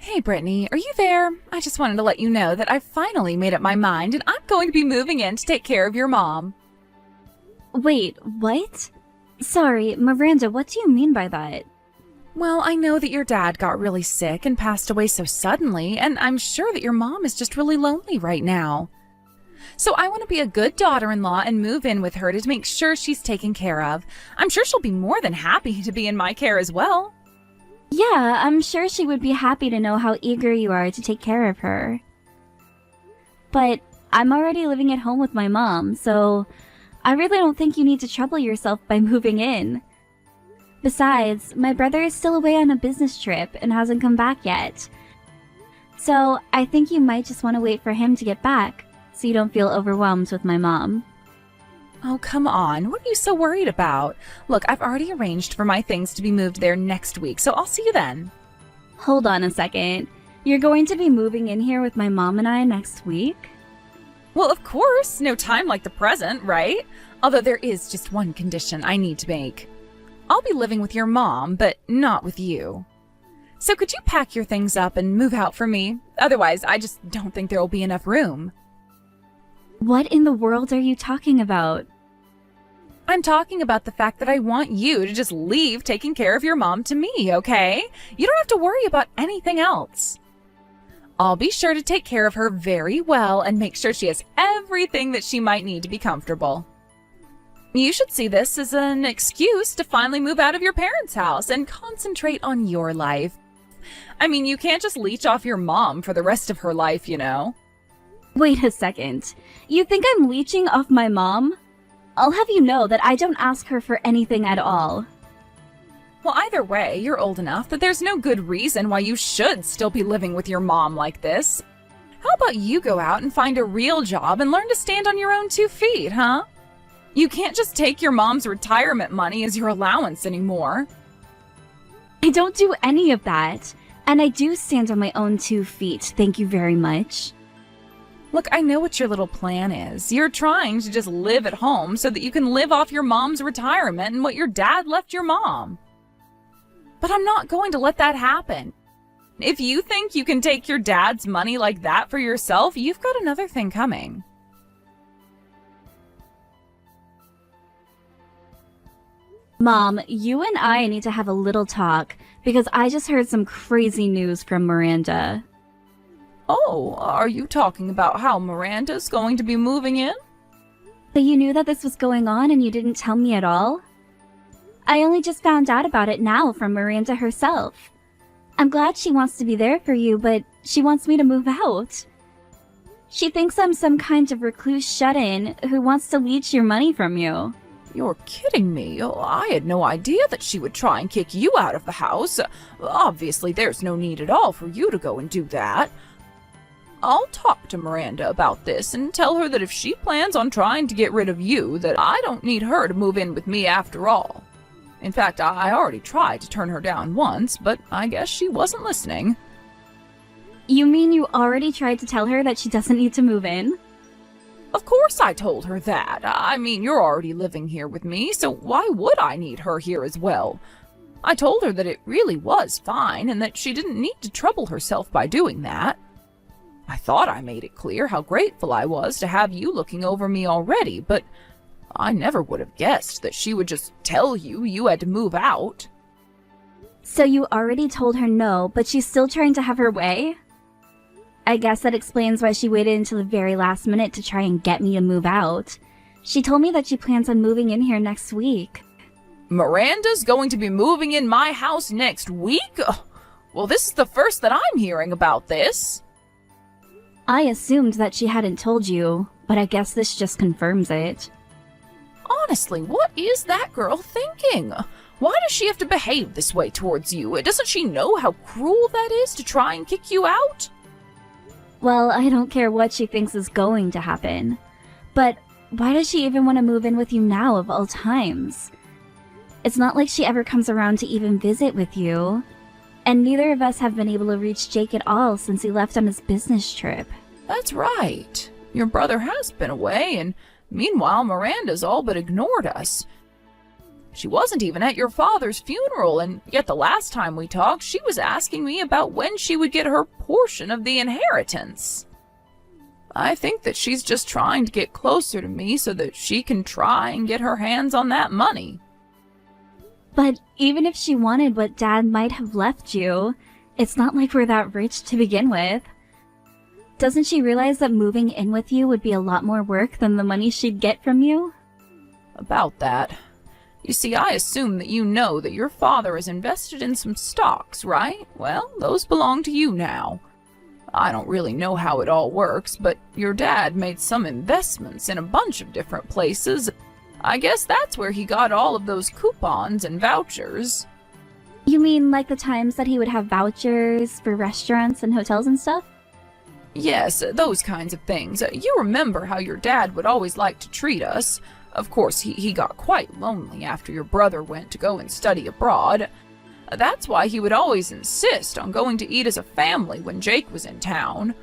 Hey Brittany, are you there? I just wanted to let you know that I've finally made up my mind and I'm going to be moving in to take care of your mom. Wait, what? Sorry, Miranda, what do you mean by that? Well, I know that your dad got really sick and passed away so suddenly, and I'm sure that your mom is just really lonely right now. So I want to be a good daughter-in-law and move in with her to make sure she's taken care of. I'm sure she'll be more than happy to be in my care as well. Yeah, I'm sure she would be happy to know how eager you are to take care of her. But I'm already living at home with my mom, so I really don't think you need to trouble yourself by moving in. Besides, my brother is still away on a business trip and hasn't come back yet. So I think you might just want to wait for him to get back, so you don't feel overwhelmed with my mom. Oh, come on. What are you so worried about? Look, I've already arranged for my things to be moved there next week, so I'll see you then. Hold on a second. You're going to be moving in here with my mom and I next week? Well, of course. No time like the present, right? Although there is just one condition I need to make. I'll be living with your mom, but not with you. So could you pack your things up and move out for me? Otherwise, I just don't think there will be enough room. What in the world are you talking about? I'm talking about the fact that I want you to just leave taking care of your mom to me, okay? You don't have to worry about anything else. I'll be sure to take care of her very well and make sure she has everything that she might need to be comfortable. You should see this as an excuse to finally move out of your parents' house and concentrate on your life. I mean, you can't just leech off your mom for the rest of her life, you know? Wait a second. You think I'm leeching off my mom? I'll have you know that I don't ask her for anything at all. Well, either way, you're old enough that there's no good reason why you should still be living with your mom like this. How about you go out and find a real job and learn to stand on your own 2 feet, huh? You can't just take your mom's retirement money as your allowance anymore. I don't do any of that. And I do stand on my own 2 feet, thank you very much. Look, I know what your little plan is. You're trying to just live at home so that you can live off your mom's retirement and what your dad left your mom. But I'm not going to let that happen. If you think you can take your dad's money like that for yourself, you've got another thing coming. Mom, you and I need to have a little talk because I just heard some crazy news from Miranda. Oh, are you talking about how Miranda's going to be moving in? But you knew that this was going on and you didn't tell me at all? I only just found out about it now from Miranda herself. I'm glad she wants to be there for you, but she wants me to move out. She thinks I'm some kind of recluse shut-in who wants to leech your money from you. You're kidding me. Oh, I had no idea that she would try and kick you out of the house. Obviously, there's no need at all for you to go and do that. I'll talk to Miranda about this and tell her that if she plans on trying to get rid of you, that I don't need her to move in with me after all. In fact, I already tried to turn her down once, but I guess she wasn't listening. You mean you already tried to tell her that she doesn't need to move in? Of course I told her that. I mean, you're already living here with me, so why would I need her here as well? I told her that it really was fine and that she didn't need to trouble herself by doing that. I thought I made it clear how grateful I was to have you looking over me already, but I never would have guessed that she would just tell you had to move out. So you already told her no, but she's still trying to have her way? I guess that explains why she waited until the very last minute to try and get me to move out. She told me that she plans on moving in here next week. Miranda's going to be moving in my house next week? Well, this is the first that I'm hearing about this. I assumed that she hadn't told you, but I guess this just confirms it. Honestly, what is that girl thinking? Why does she have to behave this way towards you? Doesn't she know how cruel that is to try and kick you out? Well, I don't care what she thinks is going to happen. But why does she even want to move in with you now of all times? It's not like she ever comes around to even visit with you. And neither of us have been able to reach Jake at all since he left on his business trip. That's right. Your brother has been away, and meanwhile Miranda's all but ignored us. She wasn't even at your father's funeral, and yet the last time we talked, she was asking me about when she would get her portion of the inheritance. I think that she's just trying to get closer to me so that she can try and get her hands on that money. But even if she wanted what Dad might have left you, it's not like we're that rich to begin with. Doesn't she realize that moving in with you would be a lot more work than the money she'd get from you? About that. You see, I assume that you know that your father is invested in some stocks, right? Well, those belong to you now. I don't really know how it all works, but your dad made some investments in a bunch of different places. I guess that's where he got all of those coupons and vouchers. You mean like the times that he would have vouchers for restaurants and hotels and stuff? Yes, those kinds of things. You remember how your dad would always like to treat us. Of course, he got quite lonely after your brother went to go and study abroad. That's why he would always insist on going to eat as a family when Jake was in town.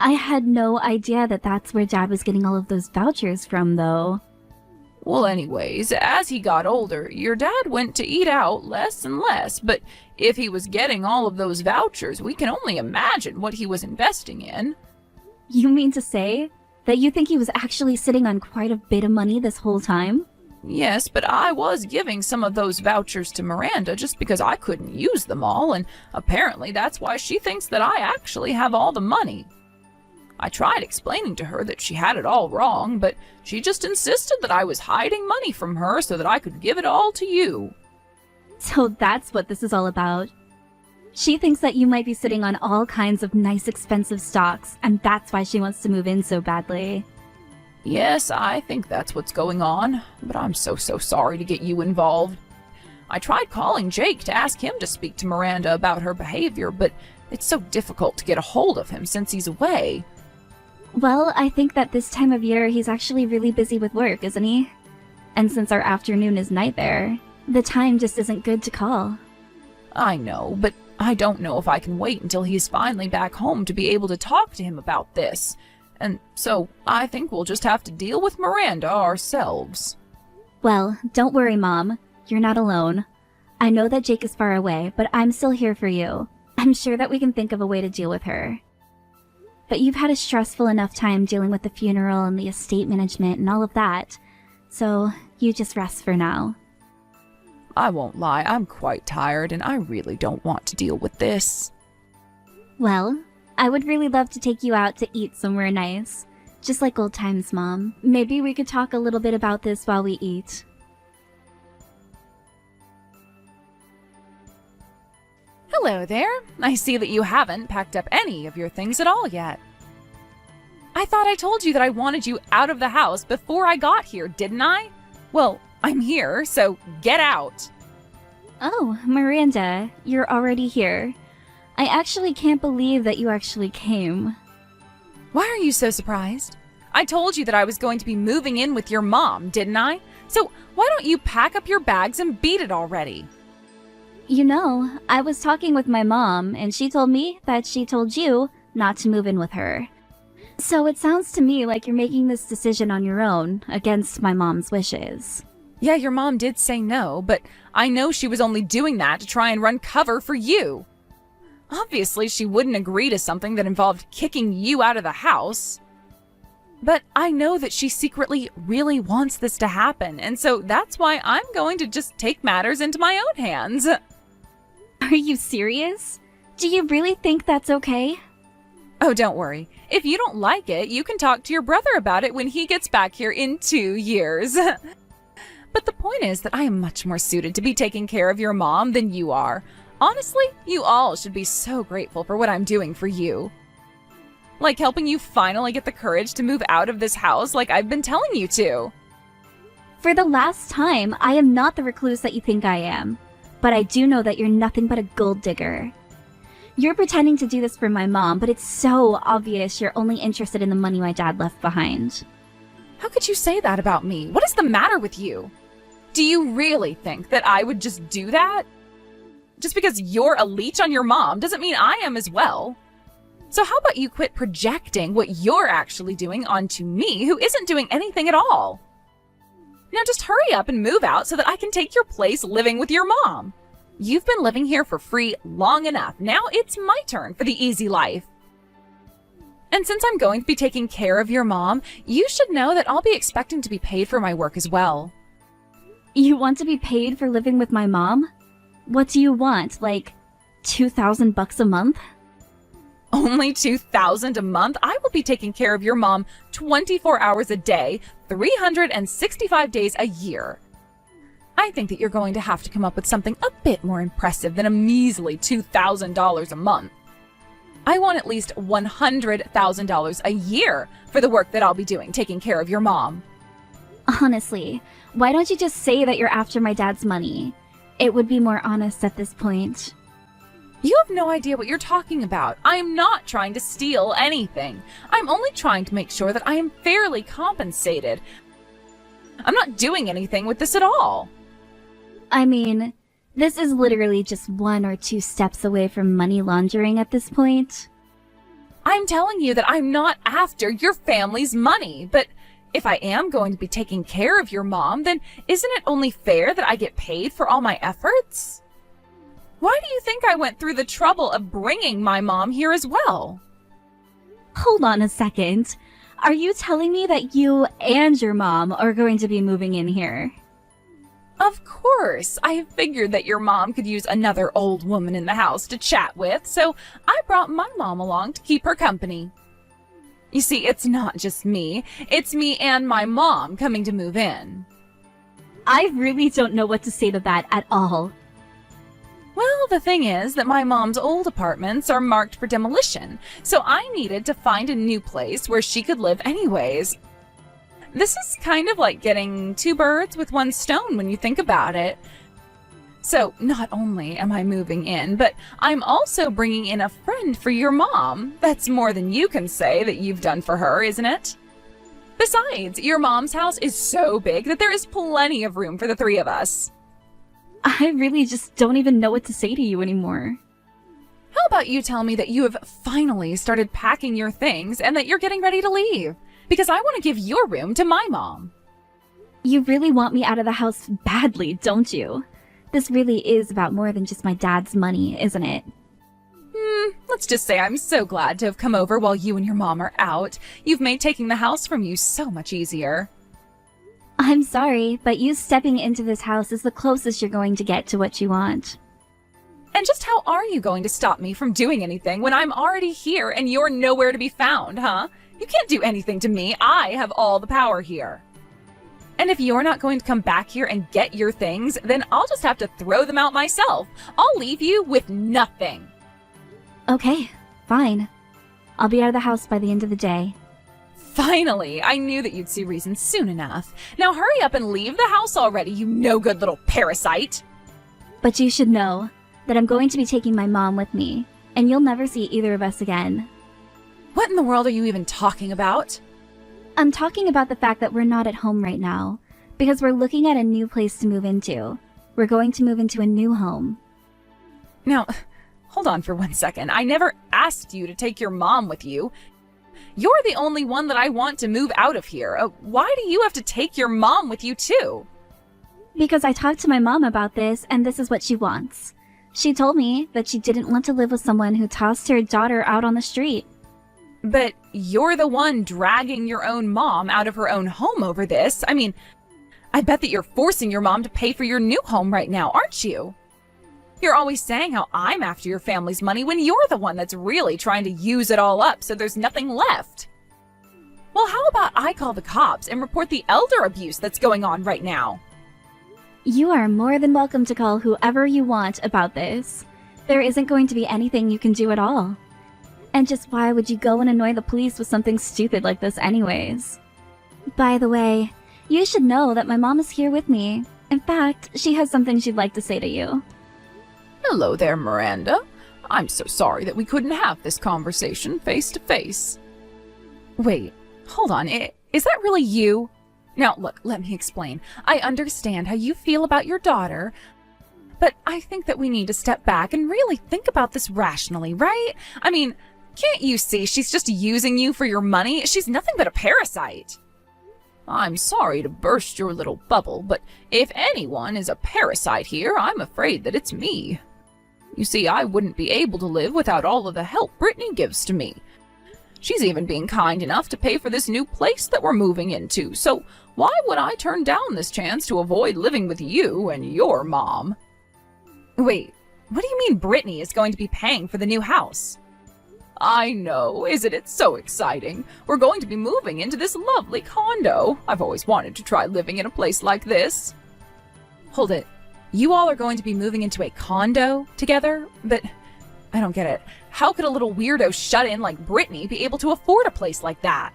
I had no idea that that's where Dad was getting all of those vouchers from, though. Well, anyways, as he got older, your dad went to eat out less and less, but if he was getting all of those vouchers, we can only imagine what he was investing in. You mean to say that you think he was actually sitting on quite a bit of money this whole time? Yes, but I was giving some of those vouchers to Miranda just because I couldn't use them all, and apparently that's why she thinks that I actually have all the money. I tried explaining to her that she had it all wrong, but she just insisted that I was hiding money from her so that I could give it all to you. So that's what this is all about. She thinks that you might be sitting on all kinds of nice expensive stocks, and that's why she wants to move in so badly. Yes, I think that's what's going on, but I'm so sorry to get you involved. I tried calling Jake to ask him to speak to Miranda about her behavior, but it's so difficult to get a hold of him since he's away. Well, I think that this time of year he's actually really busy with work, isn't he? And since our afternoon is night there, the time just isn't good to call. I know, but I don't know if I can wait until he's finally back home to be able to talk to him about this. And so I think we'll just have to deal with Miranda ourselves. Well, don't worry, Mom. You're not alone. I know that Jake is far away, but I'm still here for you. I'm sure that we can think of a way to deal with her. But you've had a stressful enough time dealing with the funeral and the estate management and all of that, so you just rest for now. I won't lie, I'm quite tired and I really don't want to deal with this. Well, I would really love to take you out to eat somewhere nice. Just like old times, Mom. Maybe we could talk a little bit about this while we eat. Hello there. I see that you haven't packed up any of your things at all yet. I thought I told you that I wanted you out of the house before I got here, didn't I? Well, I'm here, so get out. Oh, Miranda, you're already here. I actually can't believe that you actually came. Why are you so surprised? I told you that I was going to be moving in with your mom, didn't I? So why don't you pack up your bags and beat it already? You know, I was talking with my mom, and she told me that she told you not to move in with her. So it sounds to me like you're making this decision on your own, against my mom's wishes. Yeah, your mom did say no, but I know she was only doing that to try and run cover for you. Obviously, she wouldn't agree to something that involved kicking you out of the house. But I know that she secretly really wants this to happen, and so that's why I'm going to just take matters into my own hands. Are you serious? Do you really think that's okay? Oh, don't worry. If you don't like it, you can talk to your brother about it when he gets back here in 2 years. But the point is that I am much more suited to be taking care of your mom than you are. Honestly, you all should be so grateful for what I'm doing for you. Like helping you finally get the courage to move out of this house like I've been telling you to. For the last time, I am not the recluse that you think I am. But I do know that you're nothing but a gold digger. You're pretending to do this for my mom, but it's so obvious you're only interested in the money my dad left behind. How could you say that about me? What is the matter with you? Do you really think that I would just do that? Just because you're a leech on your mom doesn't mean I am as well. So how about you quit projecting what you're actually doing onto me, who isn't doing anything at all? Now just hurry up and move out so that I can take your place living with your mom. You've been living here for free long enough. Now it's my turn for the easy life. And since I'm going to be taking care of your mom, you should know that I'll be expecting to be paid for my work as well. You want to be paid for living with my mom? What do you want, like $2,000 a month? Only $2,000 a month? I will be taking care of your mom 24 hours a day, 365 days a year. I think that you're going to have to come up with something a bit more impressive than a measly $2,000 a month. I want at least $100,000 a year for the work that I'll be doing taking care of your mom. Honestly, why don't you just say that you're after my dad's money? It would be more honest at this point. You have no idea what you're talking about. I am not trying to steal anything. I'm only trying to make sure that I am fairly compensated. I'm not doing anything with this at all. I mean, this is literally just 1 or 2 steps away from money laundering at this point. I'm telling you that I'm not after your family's money, but if I am going to be taking care of your mom, then isn't it only fair that I get paid for all my efforts? Why do you think I went through the trouble of bringing my mom here as well? Hold on a second. Are you telling me that you and your mom are going to be moving in here? Of course. I figured that your mom could use another old woman in the house to chat with, so I brought my mom along to keep her company. You see, it's not just me. It's me and my mom coming to move in. I really don't know what to say to that at all. Well, the thing is that my mom's old apartments are marked for demolition, so I needed to find a new place where she could live anyways. This is kind of like getting 2 birds with 1 stone when you think about it. So not only am I moving in, but I'm also bringing in a friend for your mom. That's more than you can say that you've done for her, isn't it? Besides, your mom's house is so big that there is plenty of room for the 3 of us. I really just don't even know what to say to you anymore. How about you tell me that you have finally started packing your things and that you're getting ready to leave? Because I want to give your room to my mom. You really want me out of the house badly, don't you? This really is about more than just my dad's money, isn't it? Let's just say I'm so glad to have come over while you and your mom are out. You've made taking the house from you so much easier. I'm sorry, but you stepping into this house is the closest you're going to get to what you want. And just how are you going to stop me from doing anything when I'm already here and you're nowhere to be found, huh? You can't do anything to me. I have all the power here. And if you're not going to come back here and get your things, then I'll just have to throw them out myself. I'll leave you with nothing. Okay, fine. I'll be out of the house by the end of the day. Finally, I knew that you'd see reason soon enough. Now hurry up and leave the house already, you no-good little parasite. But you should know that I'm going to be taking my mom with me, and you'll never see either of us again. What in the world are you even talking about? I'm talking about the fact that we're not at home right now, because we're looking at a new place to move into. We're going to move into a new home. Now, hold on for 1 second. I never asked you to take your mom with you. You're the only one that I want to move out of here. Why do you have to take your mom with you too? Because I talked to my mom about this, and this is what she wants. She told me that she didn't want to live with someone who tossed her daughter out on the street. But you're the one dragging your own mom out of her own home over this. I mean, I bet that you're forcing your mom to pay for your new home right now, aren't you? You're always saying how I'm after your family's money when you're the one that's really trying to use it all up so there's nothing left. Well, how about I call the cops and report the elder abuse that's going on right now? You are more than welcome to call whoever you want about this. There isn't going to be anything you can do at all. And just why would you go and annoy the police with something stupid like this anyways? By the way, you should know that my mom is here with me. In fact, she has something she'd like to say to you. Hello there, Miranda. I'm so sorry that we couldn't have this conversation face to face. Wait, hold on. Is that really you? Now, look, let me explain. I understand how you feel about your daughter, but I think that we need to step back and really think about this rationally, right? I mean, can't you see she's just using you for your money? She's nothing but a parasite. I'm sorry to burst your little bubble, but if anyone is a parasite here, I'm afraid that it's me. You see, I wouldn't be able to live without all of the help Brittany gives to me. She's even being kind enough to pay for this new place that we're moving into, so why would I turn down this chance to avoid living with you and your mom? Wait, what do you mean Brittany is going to be paying for the new house? I know, isn't it so exciting? We're going to be moving into this lovely condo. I've always wanted to try living in a place like this. Hold it. You all are going to be moving into a condo together? But I don't get it. How could a little weirdo shut-in like Brittany be able to afford a place like that?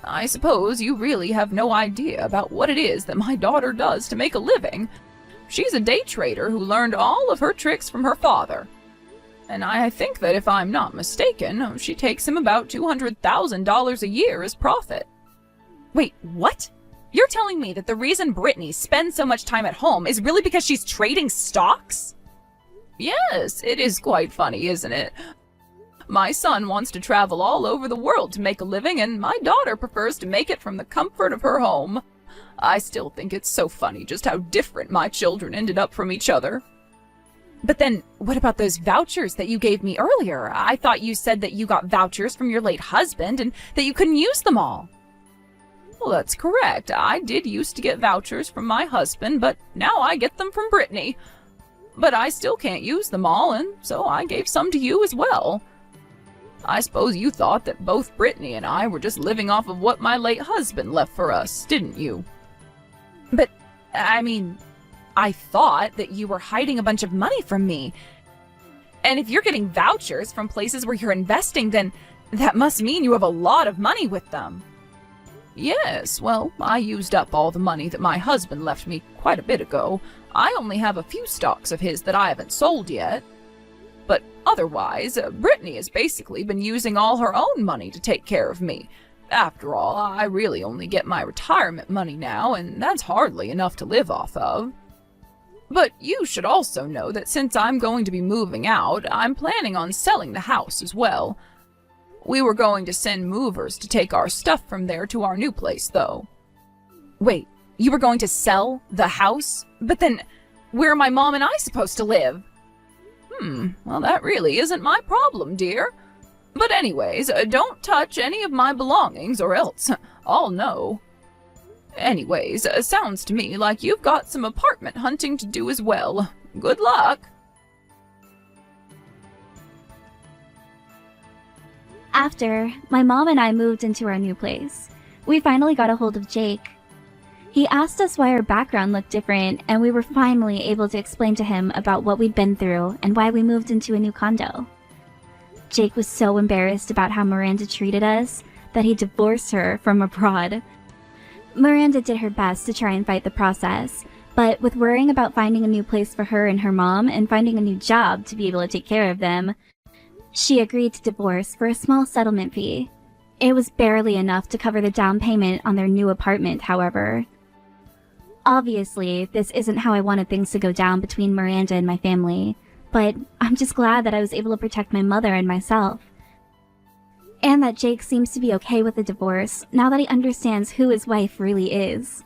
I suppose you really have no idea about what it is that my daughter does to make a living. She's a day trader who learned all of her tricks from her father. And I think that if I'm not mistaken, she takes him about $200,000 a year as profit. Wait, what? You're telling me that the reason Brittany spends so much time at home is really because she's trading stocks? Yes, it is quite funny, isn't it? My son wants to travel all over the world to make a living, and my daughter prefers to make it from the comfort of her home. I still think it's so funny just how different my children ended up from each other. But then, what about those vouchers that you gave me earlier? I thought you said that you got vouchers from your late husband and that you couldn't use them all. Well, that's correct. I did used to get vouchers from my husband, but now I get them from Brittany. But I still can't use them all, and so I gave some to you as well. I suppose you thought that both Brittany and I were just living off of what my late husband left for us, didn't you? But, I mean, I thought that you were hiding a bunch of money from me. And if you're getting vouchers from places where you're investing, then that must mean you have a lot of money with them. Yes, well, I used up all the money that my husband left me quite a bit ago. I only have a few stocks of his that I haven't sold yet. But otherwise, Brittany has basically been using all her own money to take care of me. After all, I really only get my retirement money now, and that's hardly enough to live off of. But you should also know that since I'm going to be moving out, I'm planning on selling the house as well. We were going to send movers to take our stuff from there to our new place, though. Wait, you were going to sell the house? But then, where are my mom and I supposed to live? Well, that really isn't my problem, dear. But anyways, don't touch any of my belongings or else I'll know. Anyways, sounds to me like you've got some apartment hunting to do as well. Good luck. After, my mom and I moved into our new place. We finally got a hold of Jake. He asked us why our background looked different, and we were finally able to explain to him about what we'd been through and why we moved into a new condo. Jake was so embarrassed about how Miranda treated us that he divorced her from abroad. Miranda did her best to try and fight the process, but with worrying about finding a new place for her and her mom and finding a new job to be able to take care of them, she agreed to divorce for a small settlement fee. It was barely enough to cover the down payment on their new apartment, however. Obviously, this isn't how I wanted things to go down between Miranda and my family, but I'm just glad that I was able to protect my mother and myself. And that Jake seems to be okay with the divorce now that he understands who his wife really is.